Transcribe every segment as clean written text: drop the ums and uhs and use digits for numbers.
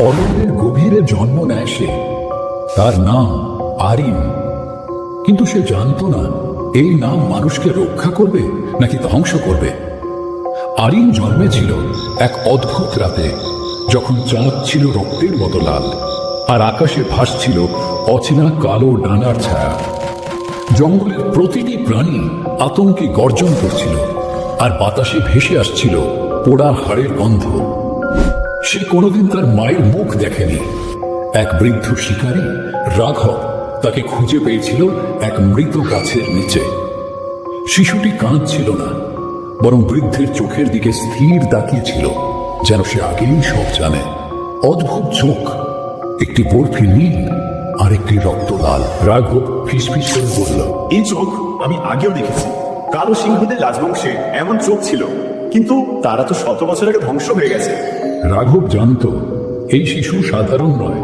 অরণ্যের গভীরে জন্ম নেয় সে। তার নাম আরিন। কিন্তু সে জানত না এই নাম মানুষকে রক্ষা করবে নাকি ধ্বংস করবে। আরিন জন্মেছিল এক অদ্ভুত রাতে, যখন চাঁদ ছিল রক্তের মতো লাল আর আকাশে ভাসছিল অচেনা কালো ডানার ছায়া। জঙ্গলের প্রতিটি প্রাণী আতঙ্কে গর্জন করছিল আর বাতাসে ভেসে আসছিল পোড়া হাড়ের গন্ধ। সে কোনোদিন তার মায়ের মুখ দেখেনি। এক বৃদ্ধ শিকারী রাঘব তাকে খুঁজে পেয়েছিল এক মৃত গাছের নিচে। শিশুটি কাঁদছিল না, বরং বৃদ্ধের চোখের দিকে স্থির তাকিয়েছিল, যেন সে আগেই সব জানে। অদ্ভুত চোখ, একটি বরফি নীল আর একটি রক্ত লাল। রাঘব ফিসফিস করে বলল, এই চোখ আমি আগেও দেখেছি। কালো সিংহদের রাজবংশে এমন চোখ ছিল, কিন্তু তারা তো শত বছর আগে ধ্বংস হয়ে গেছে। রাঘব জানত এই শিশু সাধারণ নয়,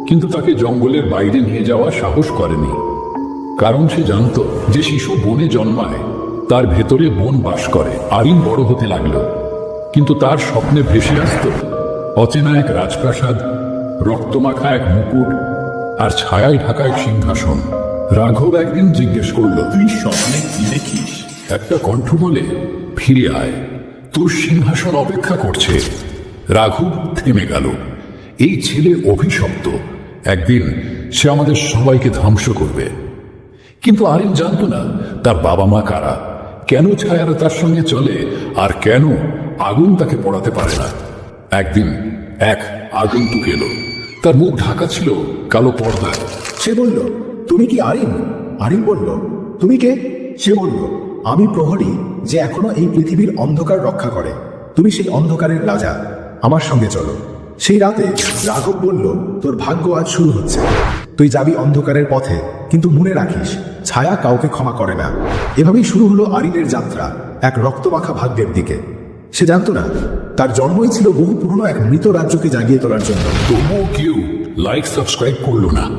কিন্তু তাকে জঙ্গলের বাইরে নিয়ে যাওয়া সাহস করেনি। কারণ সে জানত যে শিশু বনে জন্মায় তার ভেতরে বন বাস করে। আরিন বড় হতে লাগলো, কিন্তু তার স্বপ্নে ভেসে আসত অচেনা এক রাজপ্রাসাদ, রক্তমাখা এক মুকুট আর ছায়ায় ঢাকা এক সিংহাসন। রাঘব একদিন জিজ্ঞেস করল, তুই স্বপ্নে কি দেখিস? একটা কণ্ঠ বলে, ফিরে আয়, তোর সিংহাসন অপেক্ষা করছে। রাঘব থেমে গেল। এই ছেলে অভিশপ্ত, একদিন সে আমাদের সবাইকে ধ্বংস করবে। কিন্তু আরিন জানত না তার বাবা মা কারা, কেন ছায়ারা তার সঙ্গে চলে আর কেন আগুন তাকে পড়াতে পারে না। একদিন এক আগন্তুক এলো। তার মুখ ঢাকা ছিল কালো পর্দায়। সে বলল, তুমি কি আরিন? আরিন বলল, তুমি কে? সে বলল, আমি প্রহরী, যে এখনো এই পৃথিবীর অন্ধকার রক্ষা করে। তুমি সেই অন্ধকারের রাজা, আমার সঙ্গে চলো। সেই রাতে রাঘব বলল, তোর ভাগ্য আজ শুরু হচ্ছে। তুই যাবি অন্ধকারের পথে, কিন্তু মনে রাখিস, ছায়া কাউকে ক্ষমা করে না। এভাবেই শুরু হলো আরিনের যাত্রা এক রক্তমাখা ভাগ্যের দিকে। সে জানত না তার জন্মই ছিল বহু পুরনো এক মৃত রাজ্যকে জাগিয়ে তোলার জন্য। তবুও কেউ লাইক সাবস্ক্রাইব করলো না।